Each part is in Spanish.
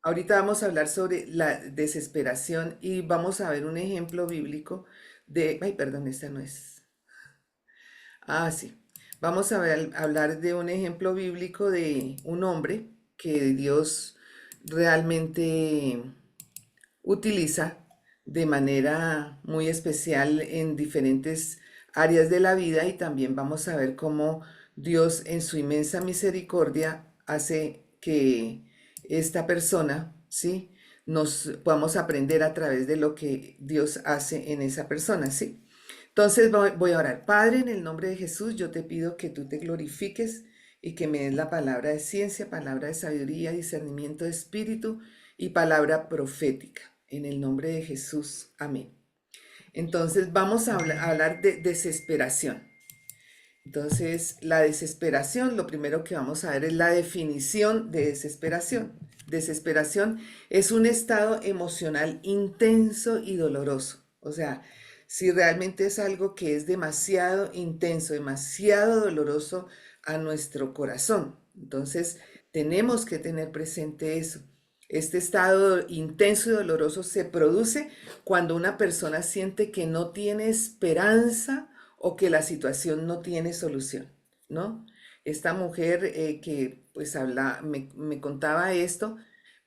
ahorita vamos a hablar sobre la desesperación y vamos a ver un ejemplo bíblico de, ay, perdón, esta no es. Ah, sí. Vamos a hablar de un ejemplo bíblico de un hombre que Dios realmente utiliza de manera muy especial en diferentes áreas de la vida y también vamos a ver cómo Dios en su inmensa misericordia hace que esta persona, ¿sí? Nos podamos aprender a través de lo que Dios hace en esa persona, ¿sí? Entonces voy a orar. Padre, en el nombre de Jesús, yo te pido que tú te glorifiques y que me des la palabra de ciencia, palabra de sabiduría, discernimiento de espíritu y palabra profética. En el nombre de Jesús. Amén. Entonces vamos a hablar de desesperación. Entonces, la desesperación, lo primero que vamos a ver es la definición de desesperación. Desesperación es un estado emocional intenso y doloroso. O sea, si realmente es algo que es demasiado intenso, demasiado doloroso a nuestro corazón. Entonces, tenemos que tener presente eso. Este estado intenso y doloroso se produce cuando una persona siente que no tiene esperanza o que la situación no tiene solución, ¿no? Esta mujer que pues me contaba esto,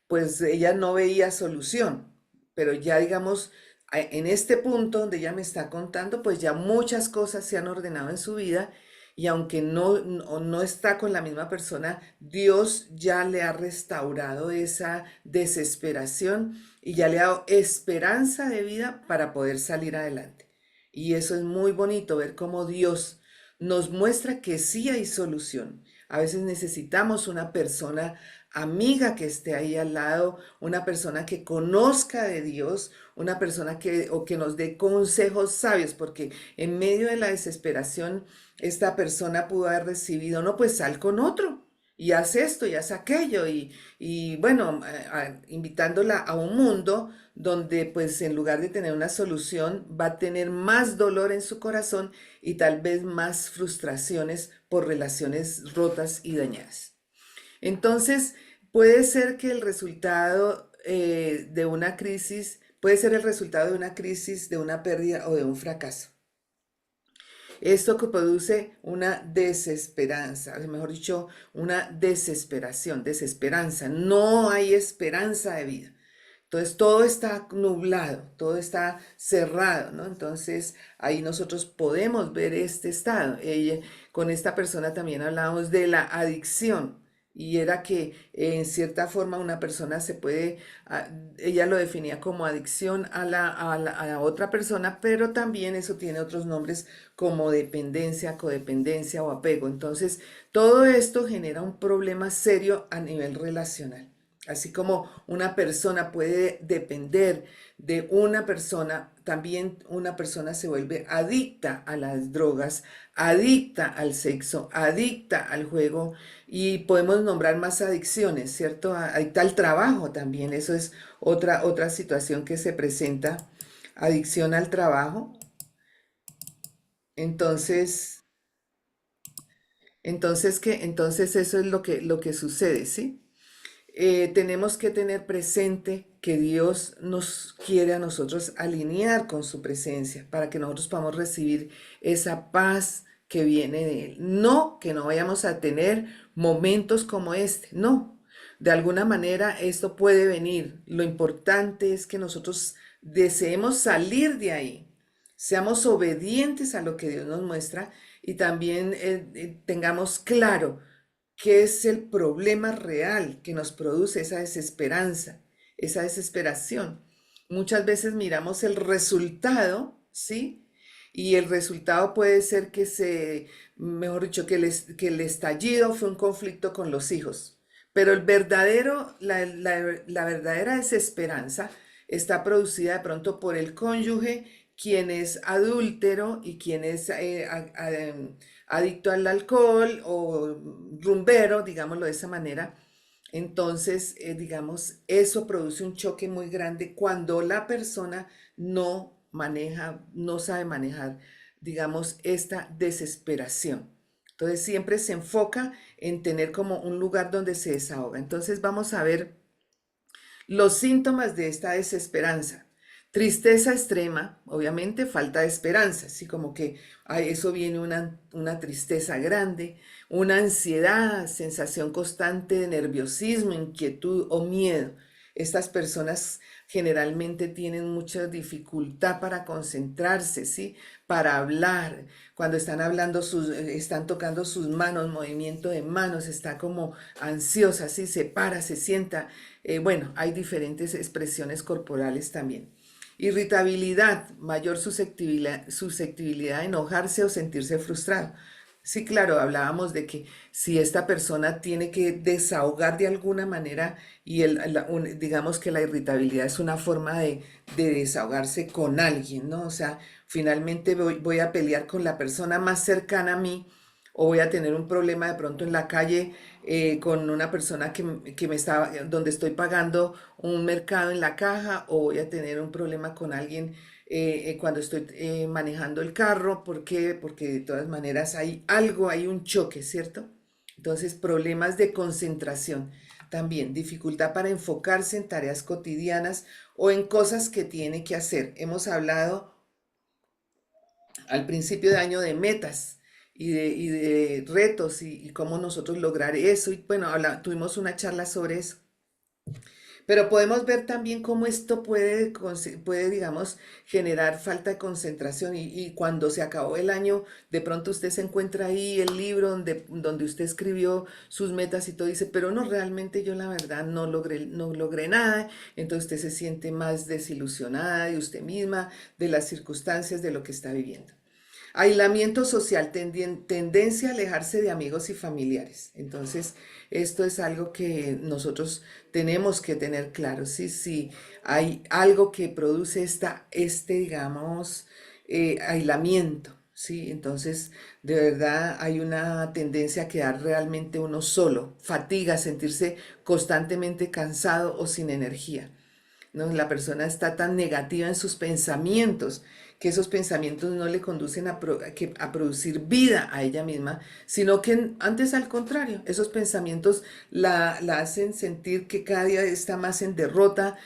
pues ella no veía solución, pero ya digamos, en este punto donde ella me está contando, pues ya muchas cosas se han ordenado en su vida y aunque no está con la misma persona, Dios ya le ha restaurado esa desesperación y ya le ha dado esperanza de vida para poder salir adelante. Y eso es muy bonito, ver cómo Dios nos muestra que sí hay solución. A veces necesitamos una persona amiga que esté ahí al lado, una persona que conozca de Dios, una persona que nos dé consejos sabios, porque en medio de la desesperación esta persona pudo haber recibido, no, pues sal con otro y haz esto y haz aquello y bueno, invitándola a un mundo donde pues en lugar de tener una solución va a tener más dolor en su corazón y tal vez más frustraciones por relaciones rotas y dañadas. Entonces, puede ser que el resultado de una crisis, puede ser el resultado de una crisis, de una pérdida o de un fracaso. Esto que produce una desesperanza, mejor dicho, una desesperación, desesperanza. No hay esperanza de vida. Entonces todo está nublado, todo está cerrado, ¿no? Entonces ahí nosotros podemos ver este estado. Con esta persona también hablamos de la adicción y era que en cierta forma una persona se puede, ella lo definía como adicción a la otra persona, pero también eso tiene otros nombres como dependencia, codependencia o apego. Entonces todo esto genera un problema serio a nivel relacional. Así como una persona puede depender de una persona, también una persona se vuelve adicta a las drogas, adicta al sexo, adicta al juego y podemos nombrar más adicciones, ¿cierto? Adicta al trabajo también, eso es otra situación que se presenta, adicción al trabajo. Entonces, entonces eso es lo que sucede, ¿sí? Tenemos que tener presente que Dios nos quiere a nosotros alinear con su presencia para que nosotros podamos recibir esa paz que viene de Él. No que no vayamos a tener momentos como este, no. De alguna manera esto puede venir. Lo importante es que nosotros deseemos salir de ahí, seamos obedientes a lo que Dios nos muestra y también tengamos claro qué es el problema real que nos produce esa desesperanza, esa desesperación. Muchas veces miramos el resultado, ¿sí? Y el resultado puede ser mejor dicho, que el estallido fue un conflicto con los hijos. Pero la verdadera desesperanza está producida de pronto por el cónyuge, quien es adúltero y quien es adicto al alcohol o rumbero, digámoslo de esa manera. Entonces, digamos, eso produce un choque muy grande cuando la persona no maneja, no sabe manejar, digamos, esta desesperación. Entonces, siempre se enfoca en tener como un lugar donde se desahoga. Entonces, vamos a ver Los síntomas de esta desesperanza. Tristeza extrema, obviamente falta de esperanza, así como que a eso viene una tristeza grande, una ansiedad, sensación constante de nerviosismo, inquietud o miedo. Estas personas generalmente tienen mucha dificultad para concentrarse, ¿sí? Para hablar. Cuando están hablando, están tocando sus manos, movimiento de manos, está como ansiosa, ¿sí? Se para, se sienta. Bueno, hay diferentes expresiones corporales también. Irritabilidad, mayor susceptibilidad a enojarse o sentirse frustrado. Sí, claro, hablábamos de que si esta persona tiene que desahogar de alguna manera y digamos que la irritabilidad es una forma de desahogarse con alguien, ¿no? O sea, finalmente voy a pelear con la persona más cercana a mí o voy a tener un problema de pronto en la calle con una persona que me está, donde estoy pagando un mercado en la caja o voy a tener un problema con alguien cuando estoy manejando el carro. ¿Por qué? Porque de todas maneras hay algo, hay un choque, ¿cierto? Entonces, problemas de concentración. También dificultad para enfocarse en tareas cotidianas o en cosas que tiene que hacer. Hemos hablado al principio de año de metas y de retos y cómo nosotros lograr eso. Y bueno, tuvimos una charla sobre eso. Pero podemos ver también cómo esto puede, digamos, generar falta de concentración y cuando se acabó el año, de pronto usted se encuentra ahí el libro donde usted escribió sus metas y todo, dice, pero no, realmente yo la verdad no logré nada, entonces usted se siente más desilusionada de usted misma, de las circunstancias, de lo que está viviendo. Aislamiento social, tendencia a alejarse de amigos y familiares. Entonces, esto es algo que nosotros tenemos que tener claro. Sí, sí, hay algo que produce digamos, aislamiento. Sí, entonces, de verdad hay una tendencia a quedar realmente uno solo, fatiga, sentirse constantemente cansado o sin energía. ¿No? La persona está tan negativa en sus pensamientos que esos pensamientos no le conducen a producir vida a ella misma, sino que antes al contrario, esos pensamientos la hacen sentir que cada día está más en derrota,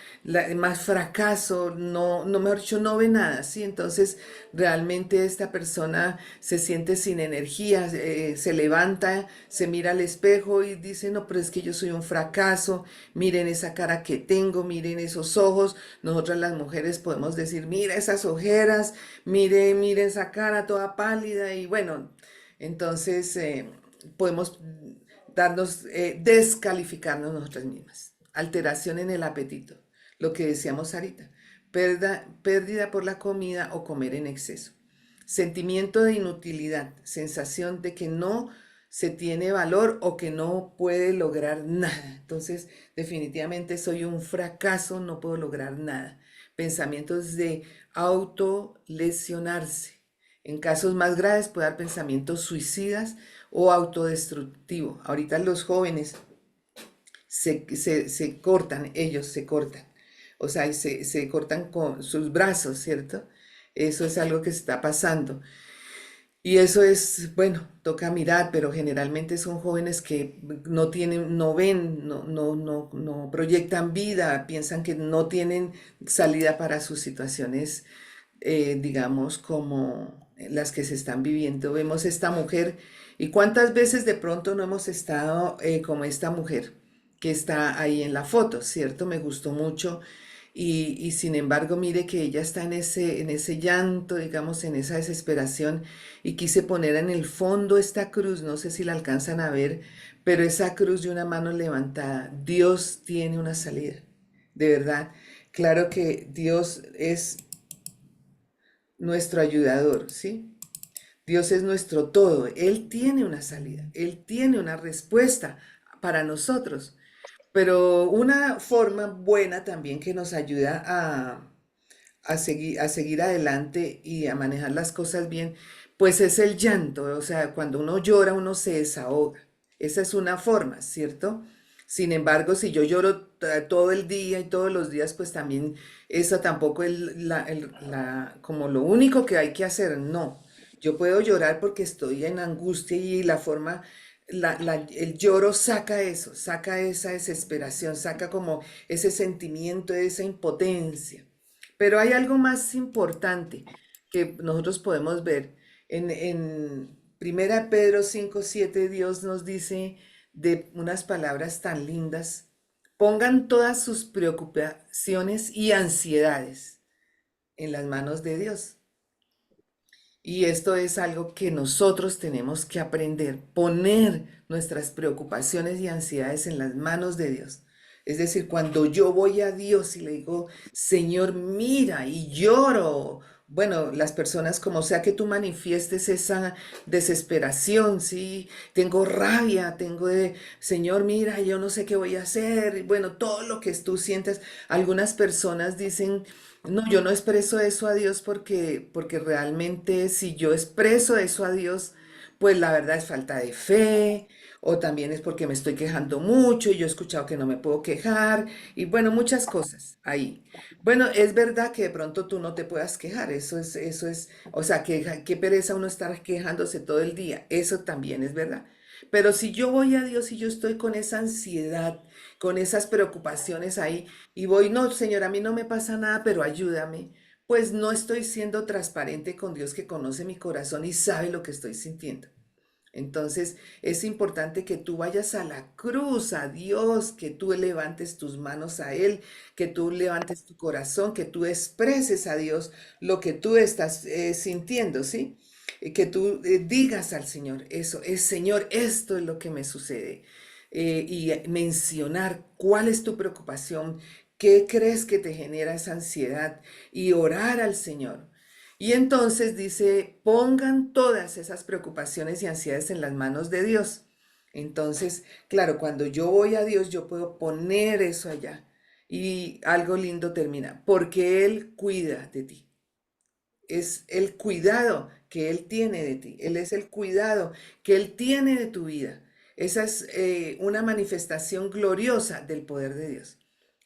más fracaso, mejor dicho, no ve nada, ¿sí? Entonces, realmente esta persona se siente sin energía, se levanta, se mira al espejo y dice, no, pero es que yo soy un fracaso, miren esa cara que tengo, miren esos ojos. Nosotras las mujeres podemos decir, mira esas ojeras, mire esa cara toda pálida y bueno, entonces podemos descalificarnos nosotras mismas. Alteración en el apetito, lo que decíamos ahorita, pérdida por la comida o comer en exceso. Sentimiento de inutilidad, sensación de que no se tiene valor o que no puede lograr nada. Entonces, definitivamente soy un fracaso, no puedo lograr nada. Pensamientos de autolesionarse. En casos más graves puede haber pensamientos suicidas o autodestructivos. Ahorita los jóvenes se cortan, ellos se cortan. O sea, se cortan con sus brazos, ¿cierto? Eso es algo que está pasando. Y eso es, bueno, toca mirar, pero generalmente son jóvenes que no tienen, no ven, no proyectan vida, piensan que no tienen salida para sus situaciones, digamos, como las que se están viviendo. Vemos esta mujer y cuántas veces de pronto no hemos estado como esta mujer que está ahí en la foto, ¿cierto? Me gustó mucho y sin embargo, mire que ella está en ese llanto, digamos, en esa desesperación, y quise poner en el fondo esta cruz, no sé si la alcanzan a ver, pero esa cruz de una mano levantada, Dios tiene una salida, de verdad. Claro que Dios es nuestro ayudador, ¿sí? Dios es nuestro todo, Él tiene una salida, Él tiene una respuesta para nosotros. Pero una forma buena también que nos ayuda a seguir adelante y a manejar las cosas bien, pues es el llanto. O sea, cuando uno llora, uno se desahoga. Esa es una forma, ¿cierto? Sin embargo, si yo lloro todo el día y todos los días, pues también eso tampoco es como lo único que hay que hacer. No, yo puedo llorar porque estoy en angustia y la forma el lloro saca eso, saca esa desesperación, saca como ese sentimiento, esa impotencia. Pero hay algo más importante que nosotros podemos ver. En 1 Pedro 5:7 Dios nos dice de unas palabras tan lindas: pongan todas sus preocupaciones y ansiedades en las manos de Dios. Y esto es algo que nosotros tenemos que aprender, poner nuestras preocupaciones y ansiedades en las manos de Dios. Es decir, cuando yo voy a Dios y le digo, Señor, mira, y lloro, bueno, las personas, como sea que tú manifiestes esa desesperación, sí, tengo rabia, Señor, mira, yo no sé qué voy a hacer, y bueno, todo lo que tú sientes. Algunas personas dicen, no, yo no expreso eso a Dios porque realmente si yo expreso eso a Dios, pues la verdad es falta de fe, o también es porque me estoy quejando mucho y yo he escuchado que no me puedo quejar, y bueno, muchas cosas ahí. Bueno, es verdad que de pronto tú no te puedas quejar, o sea, qué pereza uno estar quejándose todo el día, eso también es verdad. Pero si yo voy a Dios y yo estoy con esa ansiedad, con esas preocupaciones ahí, y voy, no, Señor, a mí no me pasa nada, pero ayúdame, pues no estoy siendo transparente con Dios, que conoce mi corazón y sabe lo que estoy sintiendo. Entonces es importante que tú vayas a la cruz, a Dios, que tú levantes tus manos a Él, que tú levantes tu corazón, que tú expreses a Dios lo que tú estás sintiendo, ¿sí? Que tú digas al Señor, eso es, Señor, esto es lo que me sucede. Y mencionar cuál es tu preocupación, qué crees que te genera esa ansiedad, y orar al Señor. Y entonces dice, pongan todas esas preocupaciones y ansiedades en las manos de Dios. Entonces, claro, cuando yo voy a Dios, yo puedo poner eso allá. Y algo lindo termina, porque Él cuida de ti. Es el cuidado que Él tiene de ti. Él es el cuidado que Él tiene de tu vida. Esa es una manifestación gloriosa del poder de Dios.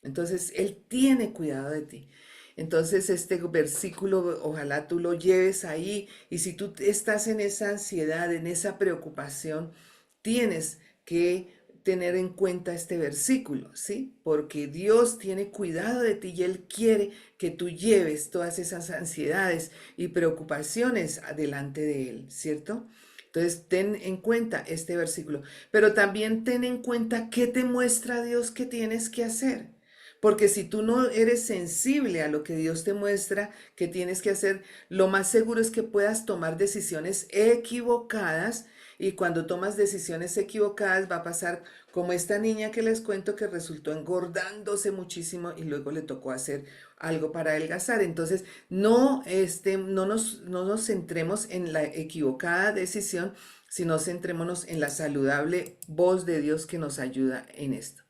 Entonces, Él tiene cuidado de ti. Entonces, este versículo, ojalá tú lo lleves ahí. Y si tú estás en esa ansiedad, en esa preocupación, tienes que tener en cuenta este versículo, ¿sí? Porque Dios tiene cuidado de ti y Él quiere que tú lleves todas esas ansiedades y preocupaciones adelante de Él, ¿cierto? Entonces, ten en cuenta este versículo, pero también ten en cuenta qué te muestra Dios que tienes que hacer. Porque si tú no eres sensible a lo que Dios te muestra que tienes que hacer, lo más seguro es que puedas tomar decisiones equivocadas, y cuando tomas decisiones equivocadas va a pasar como esta niña que les cuento, que resultó engordándose muchísimo y luego le tocó hacer algo para adelgazar. Entonces, no nos centremos en la equivocada decisión, sino centrémonos en la saludable voz de Dios que nos ayuda en esto.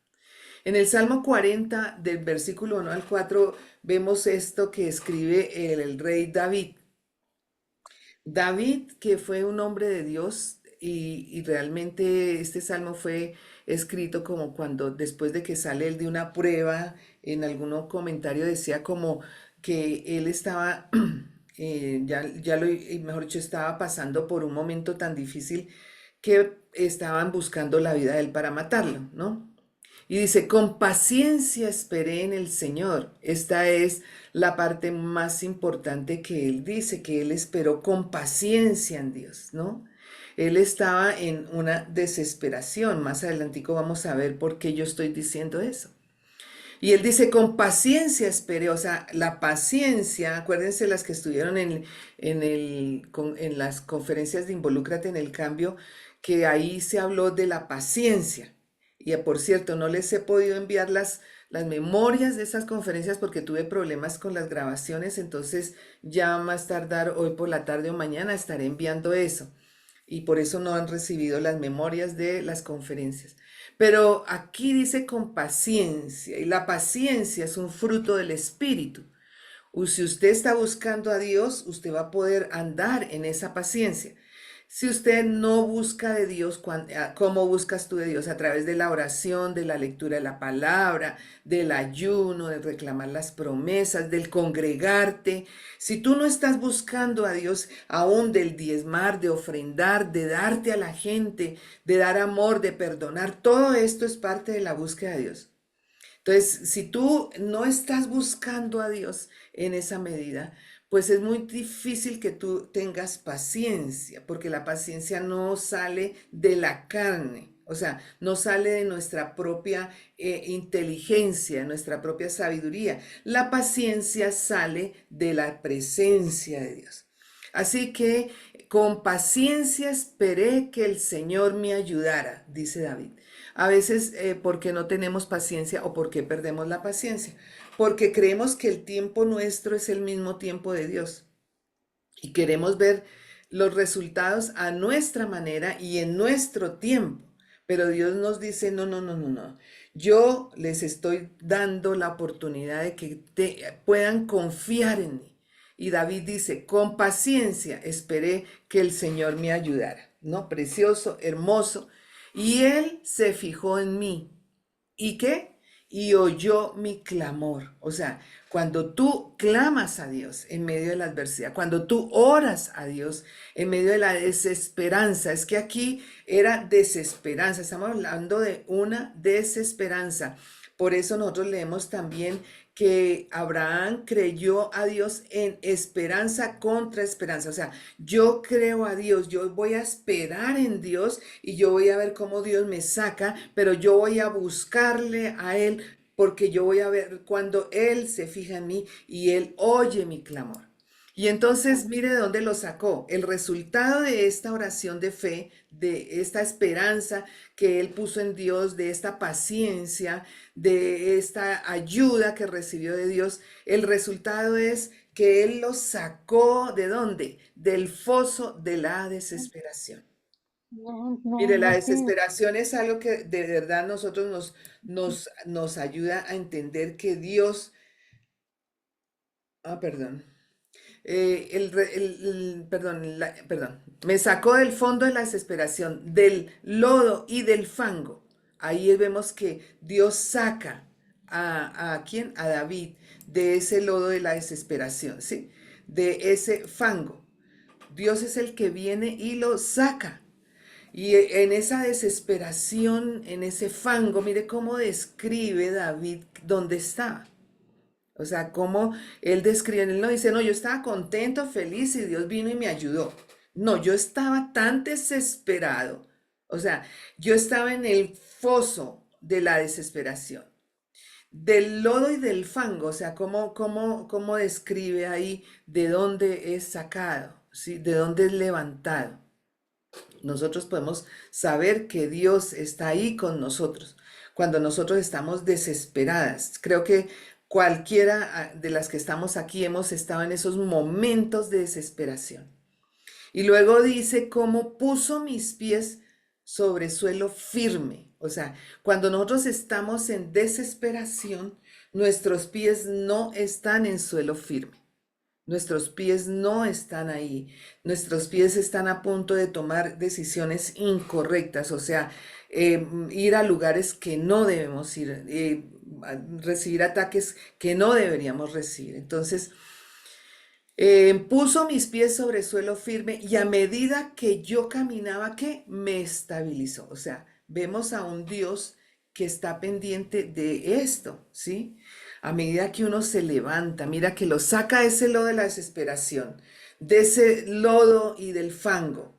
En el Salmo 40, del versículo 1 al 4, vemos esto que escribe el rey David. David, que fue un hombre de Dios, y realmente este salmo fue escrito como cuando después de que sale él de una prueba. En algún comentario decía como que él estaba, mejor dicho, estaba pasando por un momento tan difícil que estaban buscando la vida de él para matarlo, ¿no? Y dice, con paciencia esperé en el Señor. Esta es la parte más importante que él dice, que él esperó con paciencia en Dios, ¿no? Él estaba en una desesperación. Más adelantico vamos a ver por qué yo estoy diciendo eso. Y él dice, con paciencia esperé, o sea, la paciencia, acuérdense las que estuvieron en las conferencias de Involúcrate en el Cambio, que ahí se habló de la paciencia. Y por cierto, no les he podido enviar las memorias de esas conferencias porque tuve problemas con las grabaciones, entonces ya más tardar hoy por la tarde o mañana estaré enviando eso. Y por eso no han recibido las memorias de las conferencias. Pero aquí dice con paciencia, y la paciencia es un fruto del Espíritu. Si usted está buscando a Dios, usted va a poder andar en esa paciencia. Si usted no busca de Dios, ¿cómo buscas tú de Dios? A través de la oración, de la lectura de la palabra, del ayuno, de reclamar las promesas, del congregarte. Si tú no estás buscando a Dios, aún del diezmar, de ofrendar, de darte a la gente, de dar amor, de perdonar, todo esto es parte de la búsqueda de Dios. Entonces, si tú no estás buscando a Dios en esa medida, pues es muy difícil que tú tengas paciencia, porque la paciencia no sale de la carne, o sea, no sale de nuestra propia inteligencia, nuestra propia sabiduría. La paciencia sale de la presencia de Dios. Así que con paciencia esperé que el Señor me ayudara, dice David. A veces, porque no tenemos paciencia o porque perdemos la paciencia, porque creemos que el tiempo nuestro es el mismo tiempo de Dios y queremos ver los resultados a nuestra manera y en nuestro tiempo. Pero Dios nos dice, no, no, no, no, no. Yo les estoy dando la oportunidad de que puedan confiar en mí. Y David dice, con paciencia esperé que el Señor me ayudara. ¿No? Precioso, hermoso. Y Él se fijó en mí. ¿Y qué? Y oyó mi clamor. O sea, cuando tú clamas a Dios en medio de la adversidad, cuando tú oras a Dios en medio de la desesperanza, es que aquí era desesperanza, estamos hablando de una desesperanza. Por eso nosotros leemos también que Abraham creyó a Dios en esperanza contra esperanza. O sea, yo creo a Dios, yo voy a esperar en Dios y yo voy a ver cómo Dios me saca, pero yo voy a buscarle a Él porque yo voy a ver cuando Él se fija en mí y Él oye mi clamor. Y entonces mire de dónde lo sacó. El resultado de esta oración de fe, de esta esperanza que él puso en Dios, de esta paciencia, de esta ayuda que recibió de Dios, el resultado es que él lo sacó ¿de dónde? Del foso de la desesperación. No, no, Mire, la no tiene. desesperación es algo que de verdad nosotros nos ayuda a entender que Dios, perdón, perdón, perdón, me sacó del fondo de la desesperación, del lodo y del fango. Ahí vemos que Dios saca ¿a quién? A David de ese lodo de la desesperación, ¿sí? De ese fango. Dios es el que viene y lo saca. Y en esa desesperación, en ese fango, mire cómo describe David dónde está. O sea, cómo él describe, él no dice, no, yo estaba contento, feliz y Dios vino y me ayudó. No, yo estaba tan desesperado. O sea, yo estaba en el foso de la desesperación, del lodo y del fango. O sea, cómo describe ahí de dónde es sacado, ¿sí? De dónde es levantado. Nosotros podemos saber que Dios está ahí con nosotros cuando nosotros estamos desesperadas. Creo que cualquiera de las que estamos aquí hemos estado en esos momentos de desesperación. Y luego dice cómo puso mis pies sobre suelo firme. O sea, cuando nosotros estamos en desesperación, nuestros pies no están en suelo firme. Nuestros pies no están ahí. Nuestros pies están a punto de tomar decisiones incorrectas, o sea, ir a lugares que no debemos ir, recibir ataques que no deberíamos recibir. Entonces, puso mis pies sobre suelo firme y a medida que yo caminaba, ¿qué? Me estabilizó. O sea, vemos a un Dios que está pendiente de esto, ¿sí? A medida que uno se levanta, mira que lo saca de ese lodo de la desesperación, de ese lodo y del fango.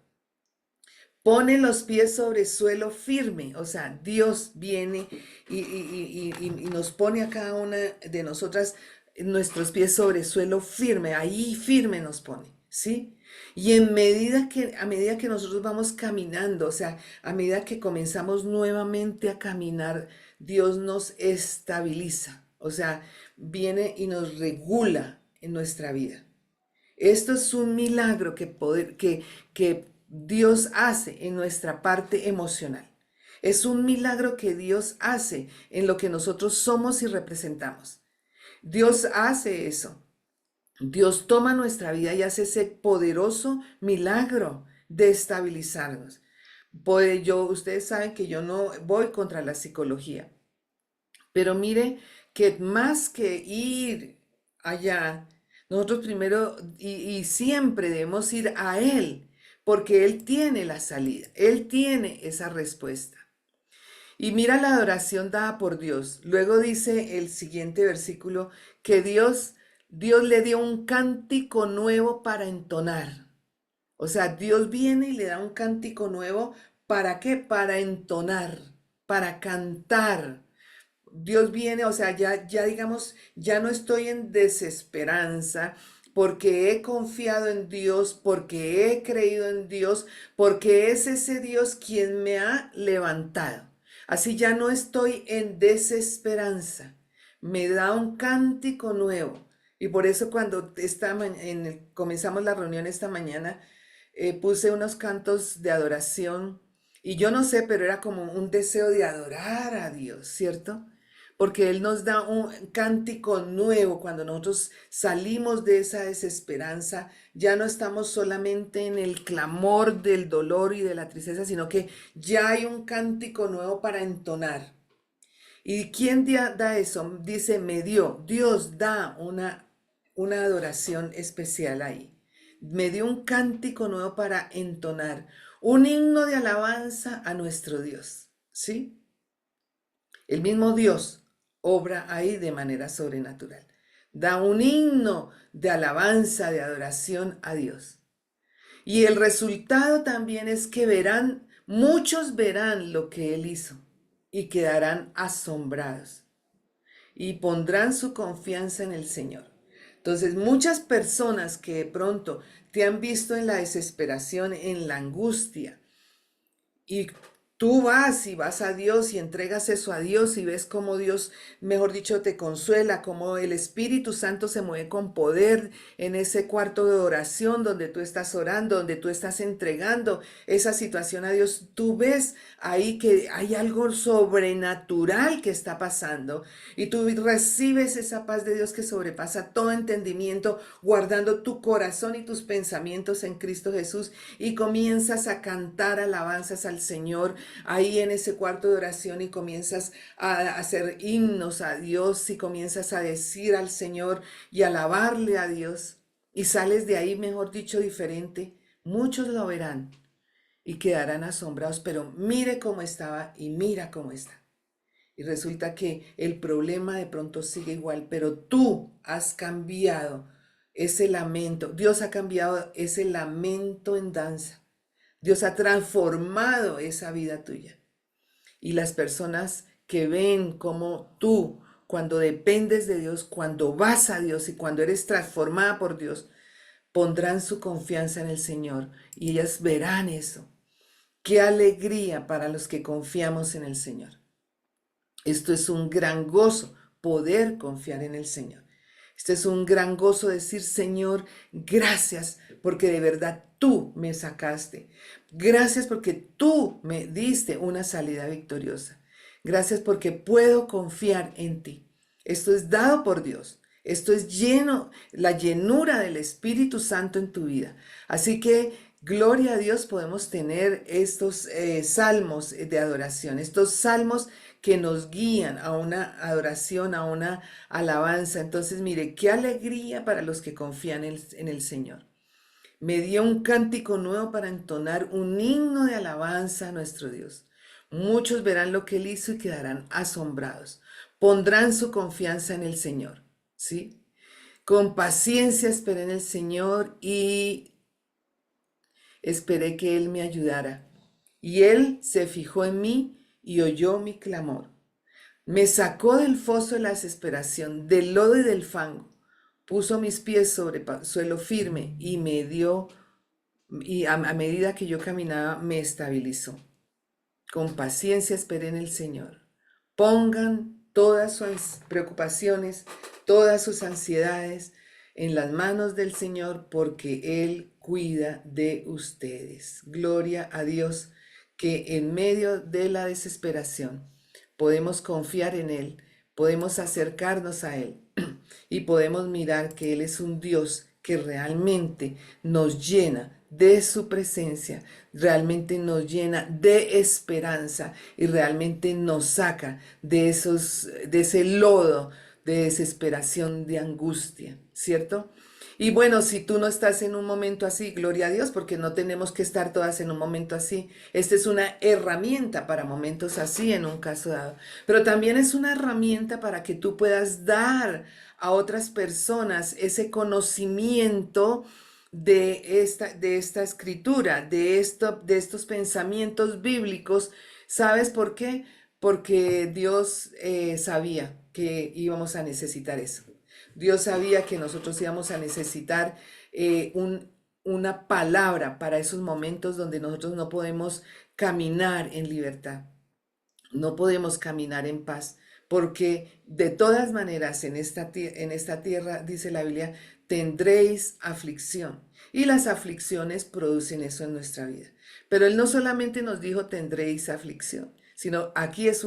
Pone los pies sobre suelo firme, o sea, Dios viene y nos pone a cada una de nosotras nuestros pies sobre suelo firme, ahí firme nos pone, ¿sí? Y a medida que nosotros vamos caminando, o sea, a medida que comenzamos nuevamente a caminar, Dios nos estabiliza, o sea, viene y nos regula en nuestra vida. Esto es un milagro que Dios hace en nuestra parte emocional. Es un milagro que Dios hace en lo que nosotros somos y representamos. Dios hace eso. Dios toma nuestra vida y hace ese poderoso milagro de estabilizarnos. Ustedes saben que yo no voy contra la psicología, pero mire que más que ir allá, nosotros primero y siempre debemos ir a Él, porque Él tiene la salida, Él tiene esa respuesta. Y mira la adoración dada por Dios. Luego dice el siguiente versículo que Dios le dio un cántico nuevo para entonar. O sea, Dios viene y le da un cántico nuevo. ¿Para qué? Para entonar, para cantar. Dios viene, o sea, ya digamos, ya no estoy en desesperanza porque he confiado en Dios, porque he creído en Dios, porque es ese Dios quien me ha levantado. Así ya no estoy en desesperanza. Me da un cántico nuevo. Y por eso cuando comenzamos la reunión esta mañana, puse unos cantos de adoración y yo no sé, pero era como un deseo de adorar a Dios, ¿cierto? Porque Él nos da un cántico nuevo cuando nosotros salimos de esa desesperanza. Ya no estamos solamente en el clamor del dolor y de la tristeza, sino que ya hay un cántico nuevo para entonar. ¿Y quién da eso? Dice, me dio. Dios da una adoración especial ahí. Me dio un cántico nuevo para entonar, un himno de alabanza a nuestro Dios. ¿Sí? El mismo Dios obra ahí de manera sobrenatural. Da un himno de alabanza, de adoración a Dios. Y el resultado también es que muchos verán lo que Él hizo y quedarán asombrados y pondrán su confianza en el Señor. Entonces, muchas personas que de pronto te han visto en la desesperación, en la angustia, y tú vas a Dios y entregas eso a Dios y ves cómo Dios, mejor dicho, te consuela, cómo el Espíritu Santo se mueve con poder en ese cuarto de oración donde tú estás orando, donde tú estás entregando esa situación a Dios. Tú ves ahí que hay algo sobrenatural que está pasando y tú recibes esa paz de Dios que sobrepasa todo entendimiento, guardando tu corazón y tus pensamientos en Cristo Jesús, y comienzas a cantar alabanzas al Señor ahí en ese cuarto de oración y comienzas a hacer himnos a Dios y comienzas a decir al Señor y alabarle a Dios y sales de ahí, mejor dicho, diferente. Muchos lo verán y quedarán asombrados, pero mire cómo estaba y mira cómo está. Y resulta que el problema de pronto sigue igual, pero tú has cambiado ese lamento. Dios ha cambiado ese lamento en danza. Dios ha transformado esa vida tuya. Y las personas que ven como tú, cuando dependes de Dios, cuando vas a Dios y cuando eres transformada por Dios, pondrán su confianza en el Señor y ellas verán eso. Qué alegría para los que confiamos en el Señor. Esto es un gran gozo, poder confiar en el Señor. Esto es un gran gozo decir, Señor, gracias porque de verdad tú me sacaste. Gracias porque tú me diste una salida victoriosa. Gracias porque puedo confiar en ti. Esto es dado por Dios. Esto es la llenura del Espíritu Santo en tu vida. Así que gloria a Dios, podemos tener estos salmos de adoración, estos salmos que nos guían a una adoración, a una alabanza. Entonces, mire, qué alegría para los que confían en el Señor. Me dio un cántico nuevo para entonar un himno de alabanza a nuestro Dios. Muchos verán lo que Él hizo y quedarán asombrados. Pondrán su confianza en el Señor. ¿Sí? Con paciencia esperé en el Señor y esperé que Él me ayudara. Y Él se fijó en mí y oyó mi clamor. Me sacó del foso de la desesperación, del lodo y del fango. Puso mis pies sobre suelo firme y me dio, y a medida que yo caminaba, me estabilizó. Con paciencia esperé en el Señor. Pongan todas sus preocupaciones, todas sus ansiedades en las manos del Señor porque Él cuida de ustedes. Gloria a Dios que en medio de la desesperación podemos confiar en Él, podemos acercarnos a Él y podemos mirar que Él es un Dios que realmente nos llena de su presencia realmente nos llena de esperanza y realmente nos saca de ese lodo de desesperación, de angustia, ¿cierto? Y bueno, si tú no estás en un momento así, gloria a Dios, porque no tenemos que estar todas en un momento así. Esta es una herramienta para momentos así en un caso dado, pero también es una herramienta para que tú puedas dar a otras personas ese conocimiento de esta escritura, de estos pensamientos bíblicos. ¿Sabes por qué? Porque Dios sabía que íbamos a necesitar eso. Dios sabía que nosotros íbamos a necesitar una palabra para esos momentos donde nosotros no podemos caminar en libertad, no podemos caminar en paz, porque de todas maneras en esta tierra, dice la Biblia, tendréis aflicción. Y las aflicciones producen eso en nuestra vida. Pero Él no solamente nos dijo tendréis aflicción, sino aquí es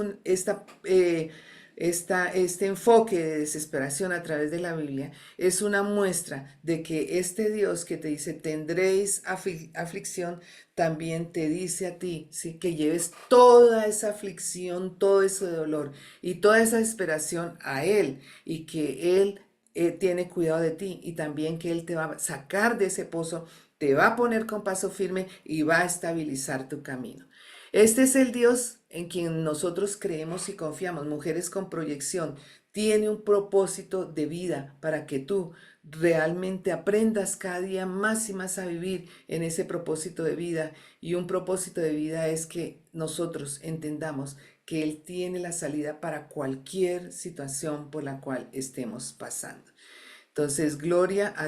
este enfoque de desesperación a través de la Biblia es una muestra de que este Dios que te dice tendréis aflicción, también te dice a ti, ¿sí? Que lleves toda esa aflicción, todo ese dolor y toda esa desesperación a Él y que Él tiene cuidado de ti y también que Él te va a sacar de ese pozo, te va a poner con paso firme y va a estabilizar tu camino. Este es el Dios en quien nosotros creemos y confiamos, mujeres con proyección. Tiene un propósito de vida para que tú realmente aprendas cada día más y más a vivir en ese propósito de vida. Y un propósito de vida es que nosotros entendamos que Él tiene la salida para cualquier situación por la cual estemos pasando. Entonces, gloria a Dios.